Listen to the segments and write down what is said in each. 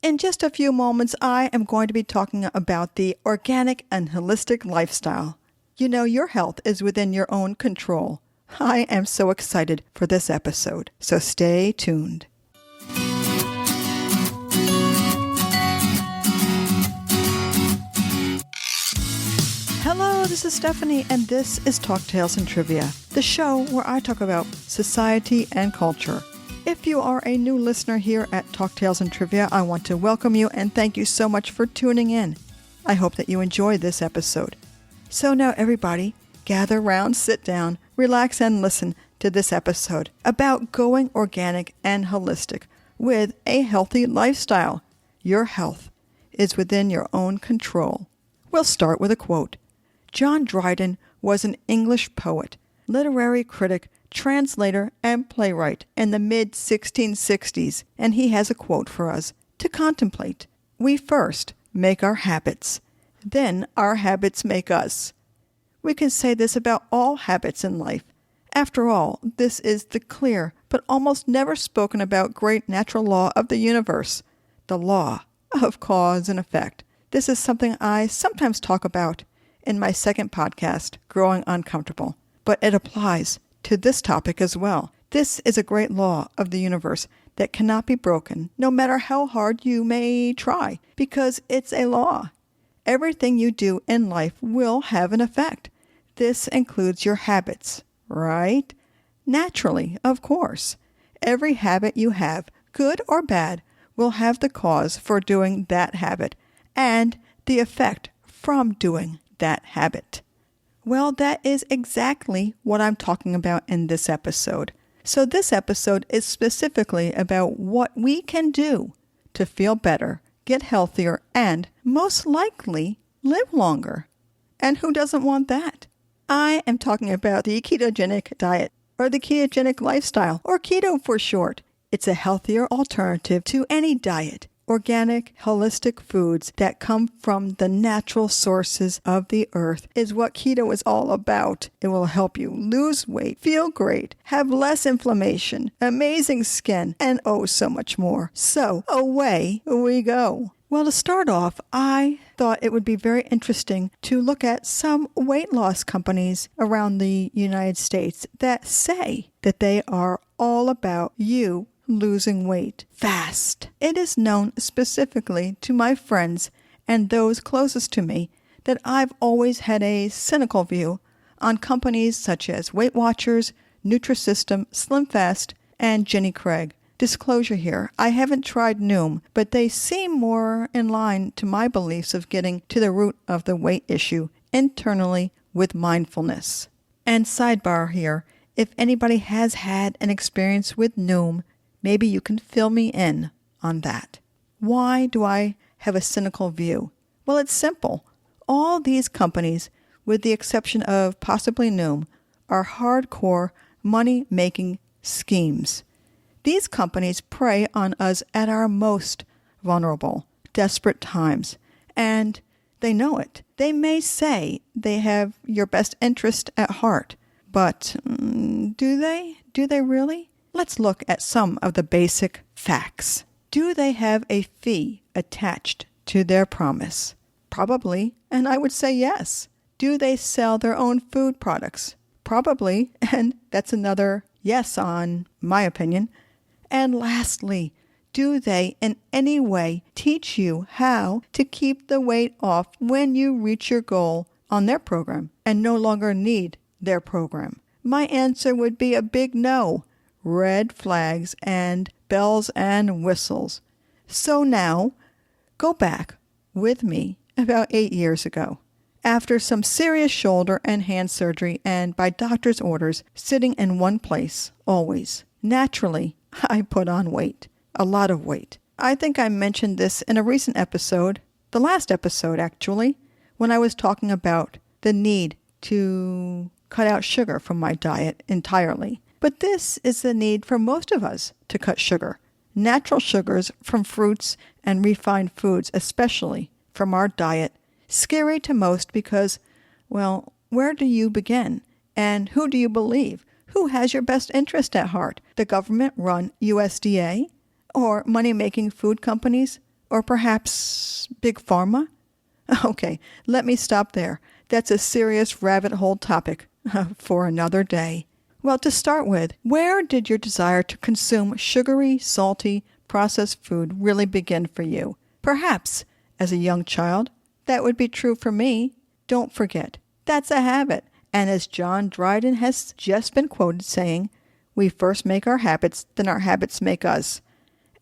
In just a few moments, I am going to be talking about the organic and holistic lifestyle. You know, your health is within your own control. I am so excited for this episode, so stay tuned. Hello, this is Stephanie, and this is Talk Tales and Trivia, the show where I talk about society and culture. If you are a new listener here at Talk Tales and Trivia, I want to welcome you and thank you so much for tuning in. I hope that you enjoyed this episode. So now everybody, gather round, sit down, relax, and listen to this episode about going organic and holistic with a healthy lifestyle. Your health is within your own control. We'll start with a quote. John Dryden was an English poet, literary critic, translator, and playwright in the mid-1660s, and he has a quote for us to contemplate. We first make our habits, then our habits make us. We can say this about all habits in life. After all, this is the clear but almost never spoken about great natural law of the universe, the law of cause and effect. This is something I sometimes talk about in my second podcast, Growing Uncomfortable, but it applies to this topic as well. This is a great law of the universe that cannot be broken, no matter how hard you may try, because it's a law. Everything you do in life will have an effect. This includes your habits, right? Naturally, of course. Every habit you have, good or bad, will have the cause for doing that habit and the effect from doing that habit. Well, that is exactly what I'm talking about in this episode. So this episode is specifically about what we can do to feel better, get healthier, and most likely live longer. And who doesn't want that? I am talking about the ketogenic diet, or the ketogenic lifestyle, or keto for short. It's a healthier alternative to any diet. Organic, holistic foods that come from the natural sources of the earth is what keto is all about. It will help you lose weight, feel great, have less inflammation, amazing skin, and oh, so much more. So, away we go. Well, to start off, I thought it would be very interesting to look at some weight loss companies around the United States that say that they are all about you losing weight fast. It is known specifically to my friends and those closest to me that I've always had a cynical view on companies such as Weight Watchers, Nutrisystem, SlimFast, and Jenny Craig. Disclosure here, I haven't tried Noom, but they seem more in line to my beliefs of getting to the root of the weight issue internally with mindfulness. And sidebar here, if anybody has had an experience with Noom, maybe you can fill me in on that. Why do I have a cynical view? Well, it's simple. All these companies, with the exception of possibly Noom, are hardcore money-making schemes. These companies prey on us at our most vulnerable, desperate times, and they know it. They may say they have your best interest at heart, but do they? Do they really? Let's look at some of the basic facts. Do they have a fee attached to their promise? Probably, and I would say yes. Do they sell their own food products? Probably, and that's another yes on my opinion. And lastly, do they in any way teach you how to keep the weight off when you reach your goal on their program and no longer need their program? My answer would be a big no. Red flags and bells and whistles. So now, go back with me about 8 years ago. After some serious shoulder and hand surgery and by doctor's orders, sitting in one place, always. Naturally, I put on weight. A lot of weight. I think I mentioned this in a recent episode, the last episode actually, when I was talking about the need to cut out sugar from my diet entirely. But this is the need for most of us to cut sugar. Natural sugars from fruits and refined foods, especially from our diet. Scary to most because, well, where do you begin? And who do you believe? Who has your best interest at heart? The government-run USDA? Or money-making food companies? Or perhaps Big Pharma? Okay, let me stop there. That's a serious rabbit hole topic for another day. Well, to start with, where did your desire to consume sugary, salty, processed food really begin for you? Perhaps as a young child. That would be true for me. Don't forget, that's a habit. And as John Dryden has just been quoted saying, we first make our habits, then our habits make us.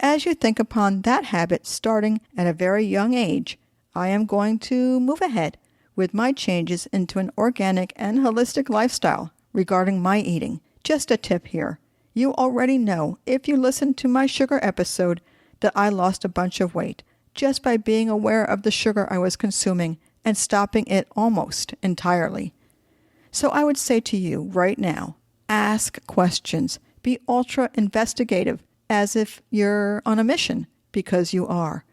As you think upon that habit starting at a very young age, I am going to move ahead with my changes into an organic and holistic lifestyle regarding my eating. Just a tip here. You already know, if you listened to my sugar episode, that I lost a bunch of weight just by being aware of the sugar I was consuming and stopping it almost entirely. So I would say to you right now, ask questions. Be ultra investigative as if you're on a mission, because you are.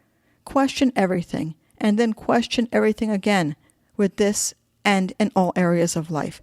Question everything, and then question everything again with this and in all areas of life.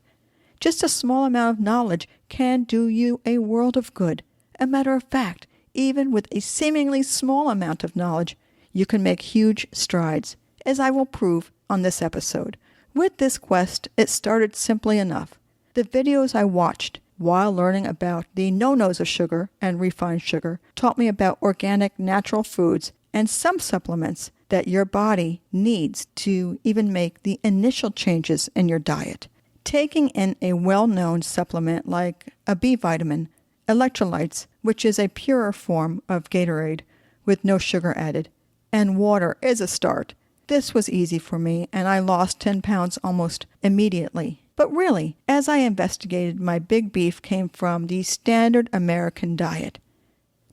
Just a small amount of knowledge can do you a world of good. A matter of fact, even with a seemingly small amount of knowledge, you can make huge strides, as I will prove on this episode. With this quest, it started simply enough. The videos I watched while learning about the no-nos of sugar and refined sugar taught me about organic, natural foods and some supplements that your body needs to even make the initial changes in your diet. Taking in a well-known supplement like a B vitamin, electrolytes, which is a purer form of Gatorade with no sugar added, and water is a start. This was easy for me, and I lost 10 pounds almost immediately. But really, as I investigated, my big beef came from the standard American diet.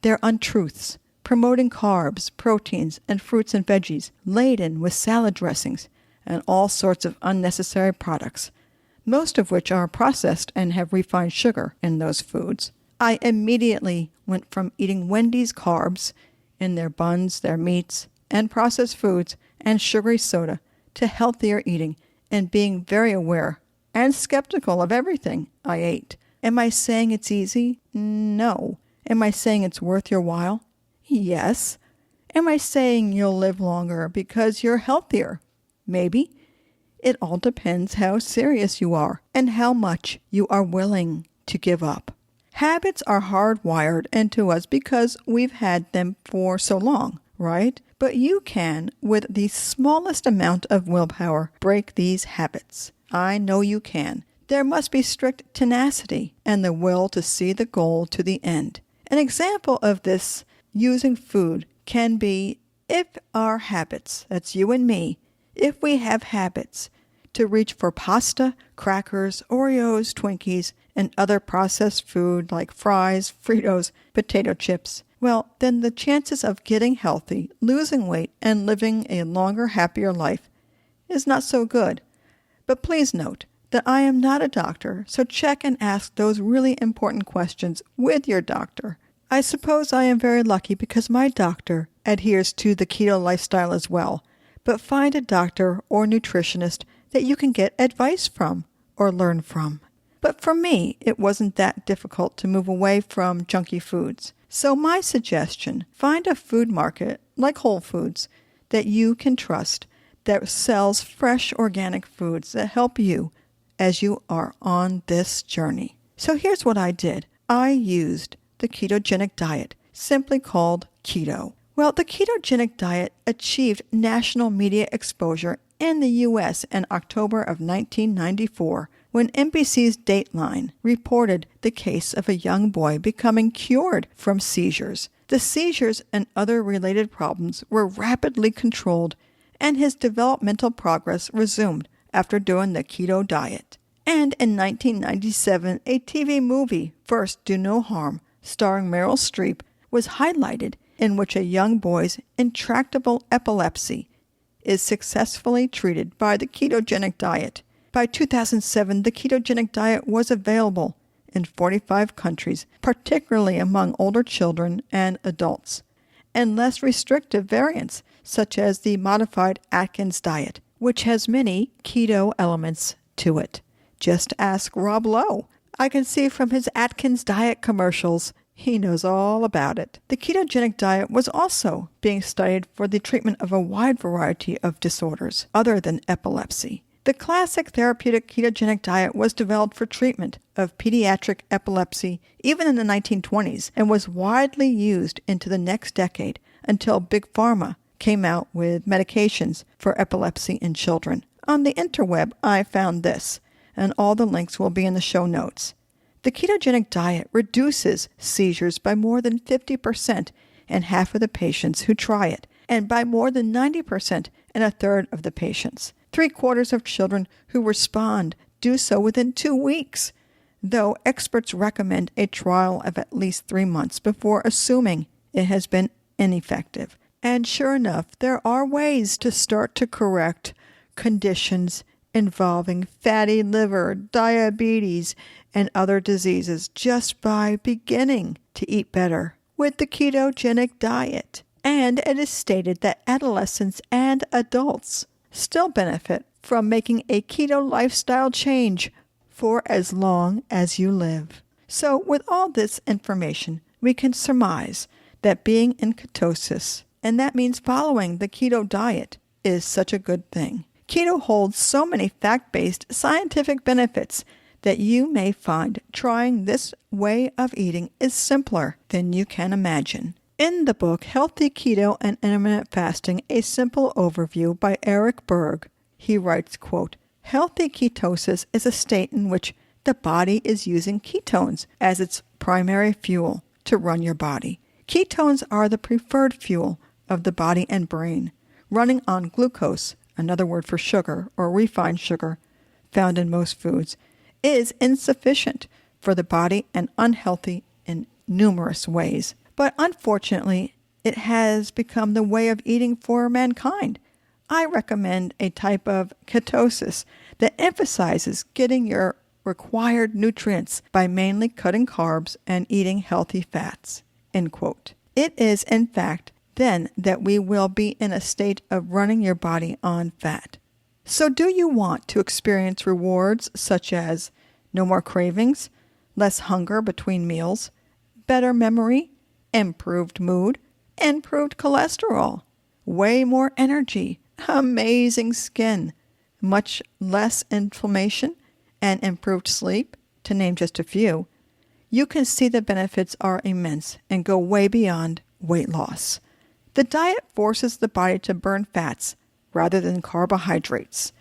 Their untruths, promoting carbs, proteins, and fruits and veggies, laden with salad dressings, and all sorts of unnecessary products, most of which are processed and have refined sugar in those foods. I immediately went from eating Wendy's carbs in their buns, their meats, and processed foods, and sugary soda, to healthier eating and being very aware and skeptical of everything I ate. Am I saying it's easy? No. Am I saying it's worth your while? Yes. Am I saying you'll live longer because you're healthier? Maybe. It all depends how serious you are and how much you are willing to give up. Habits are hardwired into us because we've had them for so long, right? But you can, with the smallest amount of willpower, break these habits. I know you can. There must be strict tenacity and the will to see the goal to the end. An example of this using food can be if our habits, that's you and me, if we have habits to reach for pasta, crackers, Oreos, Twinkies, and other processed food like fries, Fritos, potato chips, well, then the chances of getting healthy, losing weight, and living a longer, happier life is not so good. But please note that I am not a doctor, so check and ask those really important questions with your doctor. I suppose I am very lucky because my doctor adheres to the keto lifestyle as well, but find a doctor or nutritionist that you can get advice from or learn from. But for me, it wasn't that difficult to move away from junky foods. So my suggestion, find a food market like Whole Foods that you can trust that sells fresh organic foods that help you as you are on this journey. So here's what I did. I used the ketogenic diet, simply called keto. Well, the ketogenic diet achieved national media exposure in the U.S. in October of 1994 when NBC's Dateline reported the case of a young boy becoming cured from seizures. The seizures and other related problems were rapidly controlled, and his developmental progress resumed after doing the keto diet. And in 1997, a TV movie, First Do No Harm, starring Meryl Streep, was highlighted, in which a young boy's intractable epilepsy is successfully treated by the ketogenic diet. By 2007, the ketogenic diet was available in 45 countries, particularly among older children and adults, and less restrictive variants, such as the modified Atkins diet, which has many keto elements to it. Just ask Rob Lowe. I can see from his Atkins diet commercials He knows all about it. The ketogenic diet was also being studied for the treatment of a wide variety of disorders other than epilepsy. The classic therapeutic ketogenic diet was developed for treatment of pediatric epilepsy even in the 1920s and was widely used into the next decade until Big Pharma came out with medications for epilepsy in children. On the interweb, I found this, and all the links will be in the show notes. The ketogenic diet reduces seizures by more than 50% in half of the patients who try it, and by more than 90% in a third of the patients. 3/4 of children who respond do so within 2 weeks, though experts recommend a trial of at least 3 months before assuming it has been ineffective. And sure enough, there are ways to start to correct conditions involving fatty liver, diabetes, and other diseases just by beginning to eat better with the ketogenic diet. And it is stated that adolescents and adults still benefit from making a keto lifestyle change for as long as you live. So with all this information, we can surmise that being in ketosis, and that means following the keto diet, is such a good thing. Keto holds so many fact-based scientific benefits that you may find trying this way of eating is simpler than you can imagine. In the book Healthy Keto and Intermittent Fasting, A Simple Overview by Eric Berg, he writes, quote, "Healthy ketosis is a state in which the body is using ketones as its primary fuel to run your body. Ketones are the preferred fuel of the body and brain. Running on glucose, another word for sugar or refined sugar found in most foods, is insufficient for the body and unhealthy in numerous ways. But unfortunately, it has become the way of eating for mankind. I recommend a type of ketosis that emphasizes getting your required nutrients by mainly cutting carbs and eating healthy fats." End quote. It is, in fact, then that we will be in a state of running your body on fat. So do you want to experience rewards such as no more cravings, less hunger between meals, better memory, improved mood, improved cholesterol, way more energy, amazing skin, much less inflammation, and improved sleep, to name just a few? You can see the benefits are immense and go way beyond weight loss. The diet forces the body to burn fats rather than carbohydrates.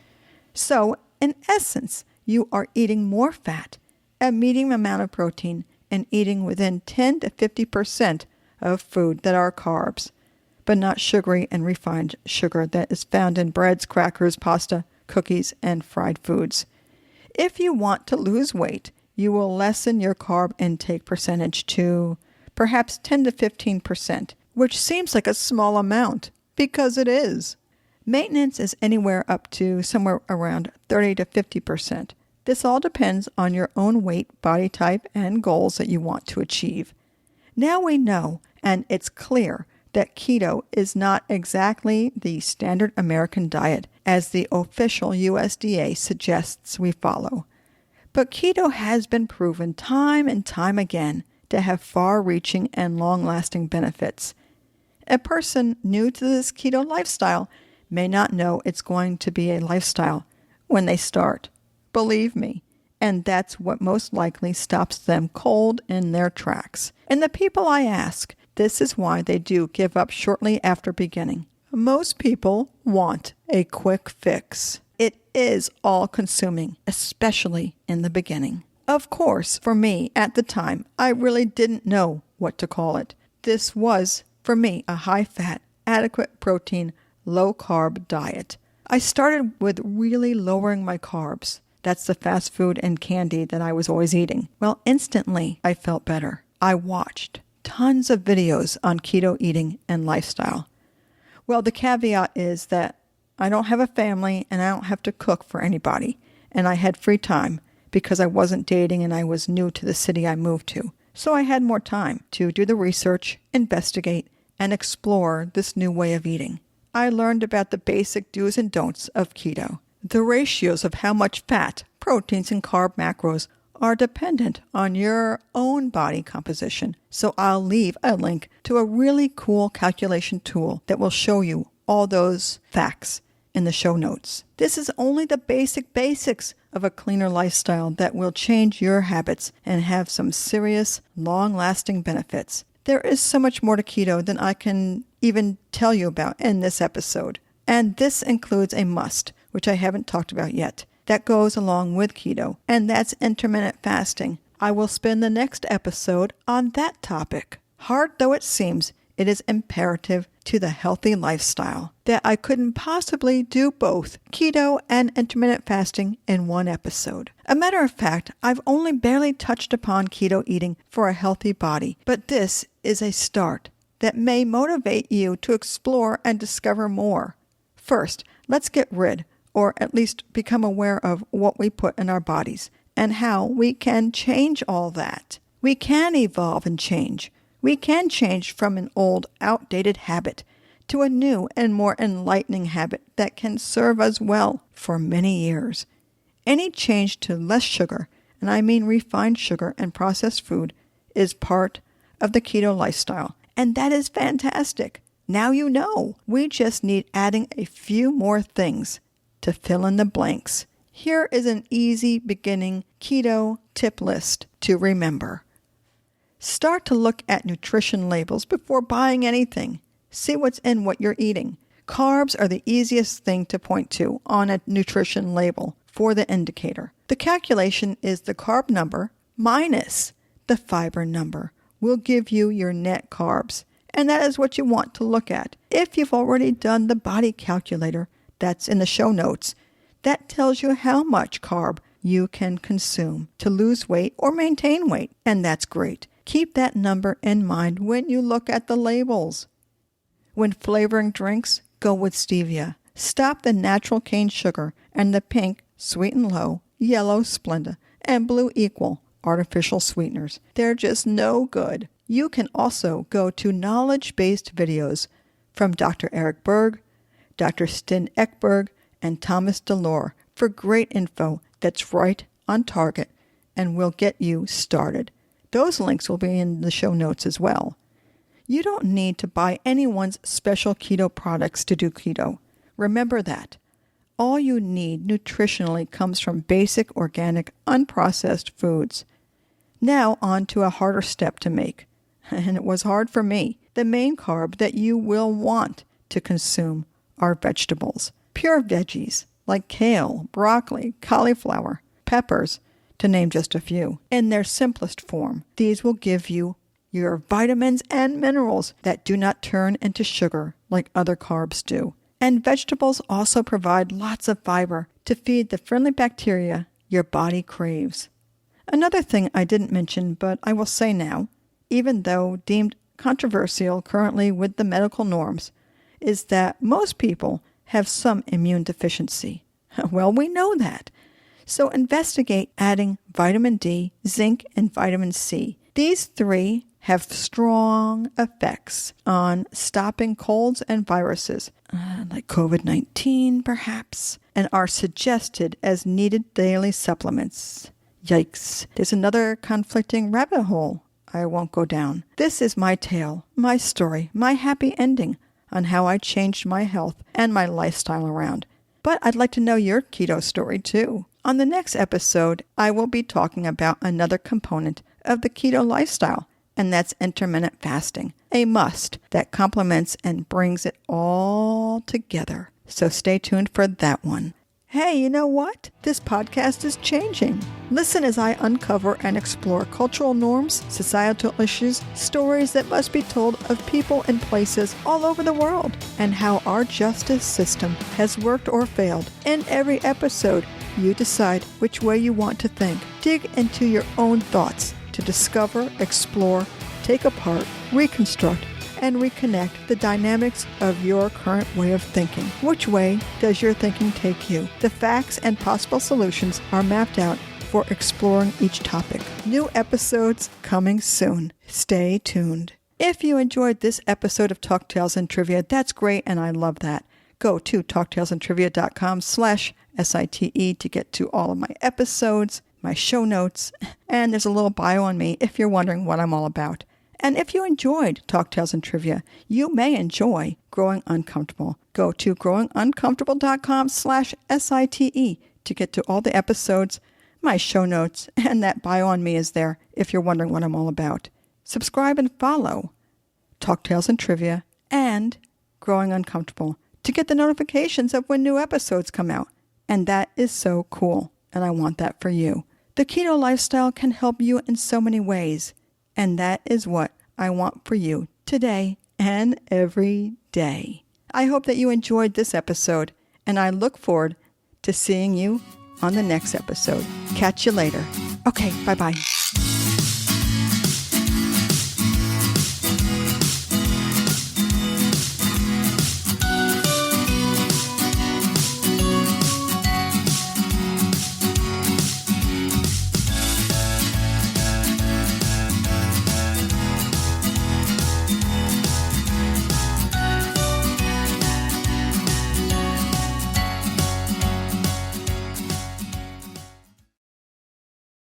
So, in essence, you are eating more fat, a medium amount of protein, and eating within 10 to 50% of food that are carbs, but not sugary and refined sugar that is found in breads, crackers, pasta, cookies, and fried foods. If you want to lose weight, you will lessen your carb intake percentage to perhaps 10 to 15%, which seems like a small amount, because it is. Maintenance is anywhere up to somewhere around 30 to 50%. This all depends on your own weight, body type, and goals that you want to achieve. Now we know, and it's clear, that keto is not exactly the standard American diet as the official USDA suggests we follow. But keto has been proven time and time again to have far-reaching and long-lasting benefits. A person new to this keto lifestyle may not know it's going to be a lifestyle when they start. Believe me, and that's what most likely stops them cold in their tracks. And the people I ask, this is why they do give up shortly after beginning. Most people want a quick fix. It is all-consuming, especially in the beginning. Of course, for me, at the time, I really didn't know what to call it. This was, for me, a high-fat, adequate protein, low-carb diet. I started with really lowering my carbs. That's the fast food and candy that I was always eating. Well, instantly, I felt better. I watched tons of videos on keto eating and lifestyle. Well, the caveat is that I don't have a family and I don't have to cook for anybody. And I had free time because I wasn't dating and I was new to the city I moved to. So I had more time to do the research, investigate, and explore this new way of eating. I learned about the basic do's and don'ts of keto, the ratios of how much fat, proteins, and carb macros are dependent on your own body composition. So I'll leave a link to a really cool calculation tool that will show you all those facts in the show notes. This is only the basics of a cleaner lifestyle that will change your habits and have some serious, long-lasting benefits. There is so much more to keto than I can even tell you about in this episode. And this includes a must, which I haven't talked about yet, that goes along with keto, and that's intermittent fasting. I will spend the next episode on that topic. Hard though it seems, it is imperative to the healthy lifestyle that I couldn't possibly do both keto and intermittent fasting in one episode. A matter of fact, I've only barely touched upon keto eating for a healthy body, but this is a start that may motivate you to explore and discover more. First, let's get rid, or at least become aware of what we put in our bodies and how we can change all that. We can evolve and change. We can change from an old, outdated habit to a new and more enlightening habit that can serve us well for many years. Any change to less sugar, and I mean refined sugar and processed food, is part of the keto lifestyle, and that is fantastic. Now you know. We just need adding a few more things to fill in the blanks. Here is an easy beginning keto tip list to remember. Start to look at nutrition labels before buying anything. See what's in what you're eating. Carbs are the easiest thing to point to on a nutrition label for the indicator. The calculation is the carb number minus the fiber number will give you your net carbs. And that is what you want to look at. If you've already done the body calculator, that's in the show notes, that tells you how much carb you can consume to lose weight or maintain weight. And that's great. Keep that number in mind when you look at the labels. When flavoring drinks, go with stevia. Stop the natural cane sugar and the pink, sweet and low, yellow Splenda, and blue equal artificial sweeteners. They're just no good. You can also go to knowledge-based videos from Dr. Eric Berg, Dr. Sten Ekberg, and Thomas DeLore for great info that's right on target and will get you started. Those links will be in the show notes as well. You don't need to buy anyone's special keto products to do keto. Remember that. All you need nutritionally comes from basic, organic, unprocessed foods. Now on to a harder step to make. And it was hard for me. The main carb that you will want to consume are vegetables. Pure veggies like kale, broccoli, cauliflower, peppers, to name just a few. In their simplest form, these will give you your vitamins and minerals that do not turn into sugar like other carbs do. And vegetables also provide lots of fiber to feed the friendly bacteria your body craves. Another thing I didn't mention, but I will say now, even though deemed controversial currently with the medical norms, is that most people have some immune deficiency. Well, we know that. So investigate adding vitamin D, zinc, and vitamin C. These three have strong effects on stopping colds and viruses, like COVID-19 perhaps, and are suggested as needed daily supplements. Yikes. There's another conflicting rabbit hole I won't go down. This is my tale, my story, my happy ending on how I changed my health and my lifestyle around. But I'd like to know your keto story too. On the next episode, I will be talking about another component of the keto lifestyle, and that's intermittent fasting, a must that complements and brings it all together. So stay tuned for that one. Hey, you know what? This podcast is changing. Listen as I uncover and explore cultural norms, societal issues, stories that must be told of people and places all over the world, and how our justice system has worked or failed. In every episode, you decide which way you want to think. Dig into your own thoughts to discover, explore, take apart, reconstruct, and reconnect the dynamics of your current way of thinking. Which way does your thinking take you? The facts and possible solutions are mapped out for exploring each topic. New episodes coming soon. Stay tuned. If you enjoyed this episode of Talk Tales and Trivia, that's great, and I love that. Go to talktalesandtrivia.com/SITE to get to all of my episodes, my show notes, and there's a little bio on me if you're wondering what I'm all about. And if you enjoyed Talk Tales and Trivia, you may enjoy Growing Uncomfortable. Go to growinguncomfortable.com/SITE to get to all the episodes, my show notes, and that bio on me is there if you're wondering what I'm all about. Subscribe and follow Talk Tales and Trivia and Growing Uncomfortable to get the notifications of when new episodes come out. And that is so cool, and I want that for you. The keto lifestyle can help you in so many ways, and that is what I want for you today and every day. I hope that you enjoyed this episode, and I look forward to seeing you on the next episode. Catch you later. Okay, bye-bye.